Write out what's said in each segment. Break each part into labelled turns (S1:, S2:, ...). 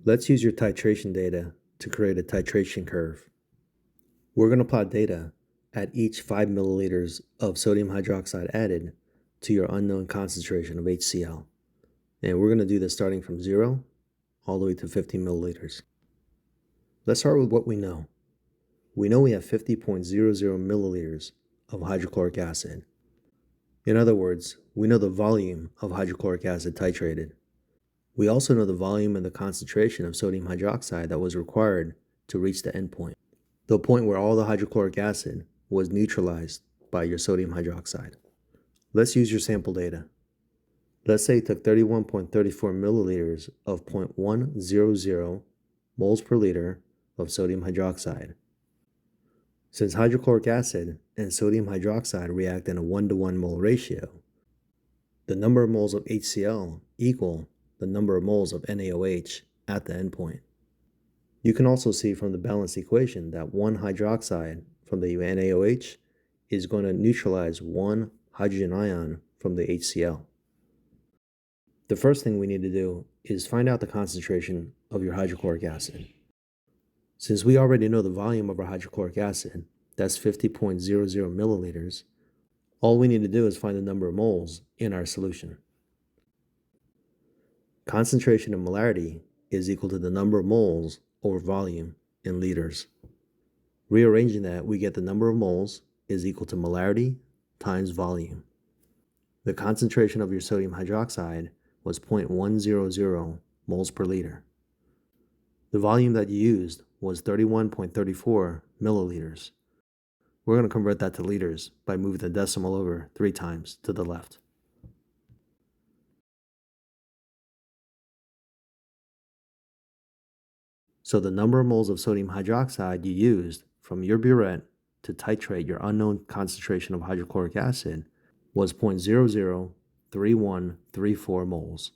S1: Let's use your titration data to create a titration curve. We're going to plot data at each 5 milliliters of sodium hydroxide added to your unknown concentration of HCl. And we're going to do this starting from 0 all the way to 50 milliliters. Let's start with what we know. We know we have 50.00 milliliters of hydrochloric acid. In other words, we know the volume of hydrochloric acid titrated. We also know the volume and the concentration of sodium hydroxide that was required to reach the endpoint, the point where all the hydrochloric acid was neutralized by your sodium hydroxide. Let's use your sample data. Let's say you took 31.34 milliliters of 0.100 moles per liter of sodium hydroxide. Since hydrochloric acid and sodium hydroxide react in a 1-to-1 mole ratio, the number of moles of HCl equal the number of moles of NaOH at the endpoint. You can also see from the balanced equation that 1 hydroxide from the NaOH is going to neutralize 1 hydrogen ion from the HCl. The first thing we need to do is find out the concentration of your hydrochloric acid. Since we already know the volume of our hydrochloric acid, that's 50.00 milliliters, all we need to do is find the number of moles in our solution. Concentration and molarity is equal to the number of moles over volume in liters. Rearranging that, we get the number of moles is equal to molarity times volume. The concentration of your sodium hydroxide was 0.100 moles per liter. The volume that you used was 31.34 milliliters. We're going to convert that to liters by moving the decimal over 3 times to the left. So the number of moles of sodium hydroxide you used from your burette to titrate your unknown concentration of hydrochloric acid was 0.003134 moles.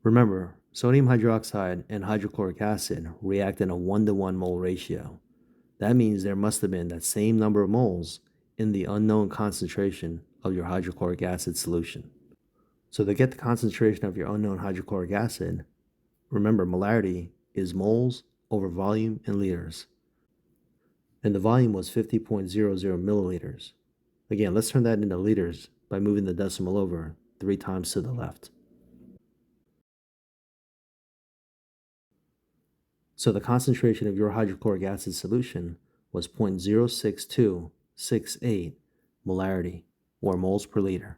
S1: Remember, sodium hydroxide and hydrochloric acid react in a 1-to-1 mole ratio. That means there must have been that same number of moles in the unknown concentration of your hydrochloric acid solution. So to get the concentration of your unknown hydrochloric acid, remember, molarity is moles over volume in liters. And the volume was 50.00 milliliters. Again, let's turn that into liters by moving the decimal over 3 times to the left. So the concentration of your hydrochloric acid solution was 0.06268 molarity, or moles per liter.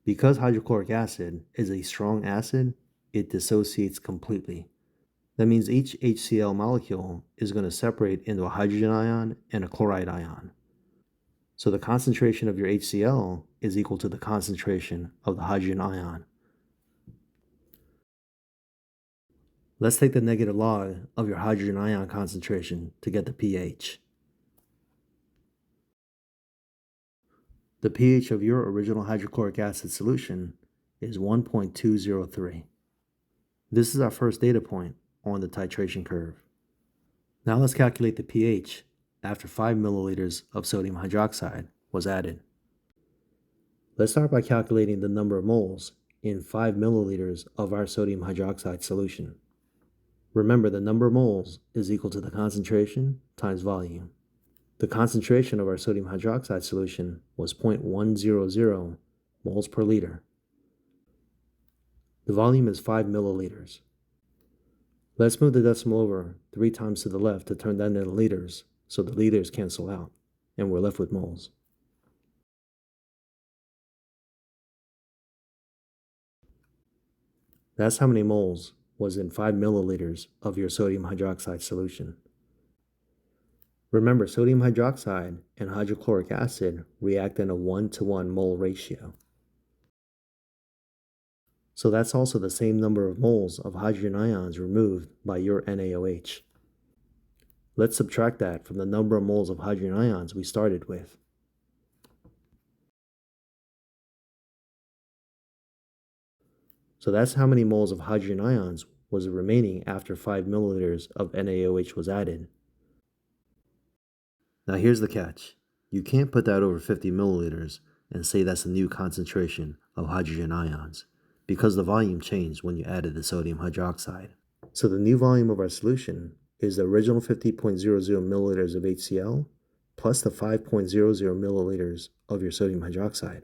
S1: Because hydrochloric acid is a strong acid, it dissociates completely. That means each HCl molecule is going to separate into a hydrogen ion and a chloride ion. So the concentration of your HCl is equal to the concentration of the hydrogen ion. Let's take the negative log of your hydrogen ion concentration to get the pH. The pH of your original hydrochloric acid solution is 1.203. This is our first data point on the titration curve. Now let's calculate the pH after 5 milliliters of sodium hydroxide was added. Let's start by calculating the number of moles in 5 milliliters of our sodium hydroxide solution. Remember, the number of moles is equal to the concentration times volume. The concentration of our sodium hydroxide solution was 0.100 moles per liter. The volume is 5 milliliters. Let's move the decimal over 3 times to the left to turn that into liters, so the liters cancel out, and we're left with moles. That's how many moles was in 5 milliliters of your sodium hydroxide solution. Remember, sodium hydroxide and hydrochloric acid react in a 1-to-1 mole ratio. So that's also the same number of moles of hydrogen ions removed by your NaOH. Let's subtract that from the number of moles of hydrogen ions we started with. So that's how many moles of hydrogen ions was remaining after 5 milliliters of NaOH was added. Now here's the catch. You can't put that over 50 milliliters and say that's the new concentration of hydrogen ions, because the volume changed when you added the sodium hydroxide. So the new volume of our solution is the original 50.00 milliliters of HCl plus the 5.00 milliliters of your sodium hydroxide.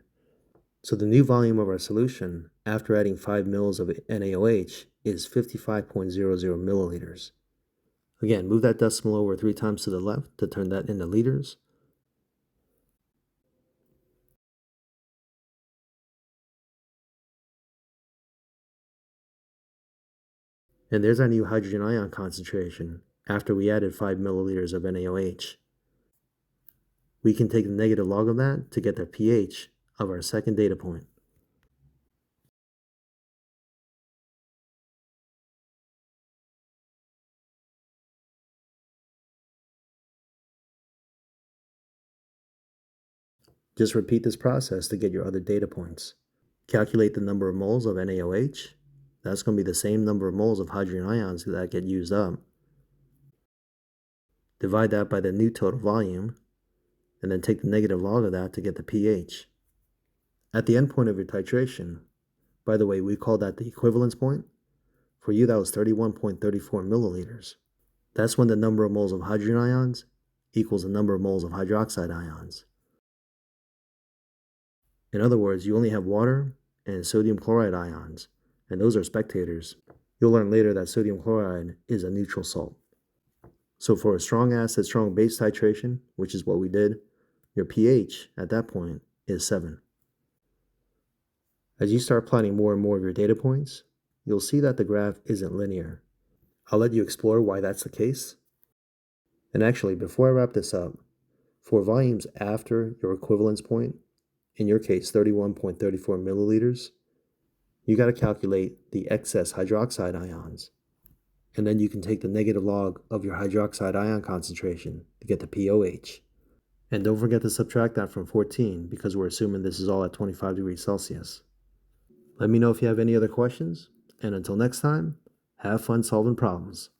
S1: So the new volume of our solution after adding 5 mils of NaOH is 55.00 milliliters. Again, move that decimal over 3 times to the left to turn that into liters. And there's our new hydrogen ion concentration after we added 5 milliliters of NaOH. We can take the negative log of that to get the pH of our second data point. Just repeat this process to get your other data points. Calculate the number of moles of NaOH. That's going to be the same number of moles of hydrogen ions that get used up. Divide that by the new total volume, and then take the negative log of that to get the pH. At the end point of your titration, by the way, we call that the equivalence point. For you, that was 31.34 milliliters. That's when the number of moles of hydrogen ions equals the number of moles of hydroxide ions. In other words, you only have water and sodium chloride ions, and those are spectators. You'll learn later that sodium chloride is a neutral salt. So for a strong acid, strong base titration, which is what we did, your pH at that point is 7. As you start plotting more and more of your data points, you'll see that the graph isn't linear. I'll let you explore why that's the case. And actually, before I wrap this up, for volumes after your equivalence point, in your case 31.34 milliliters, you got to calculate the excess hydroxide ions. And then you can take the negative log of your hydroxide ion concentration to get the pOH. And don't forget to subtract that from 14 because we're assuming this is all at 25 degrees Celsius. Let me know if you have any other questions, and until next time, have fun solving problems.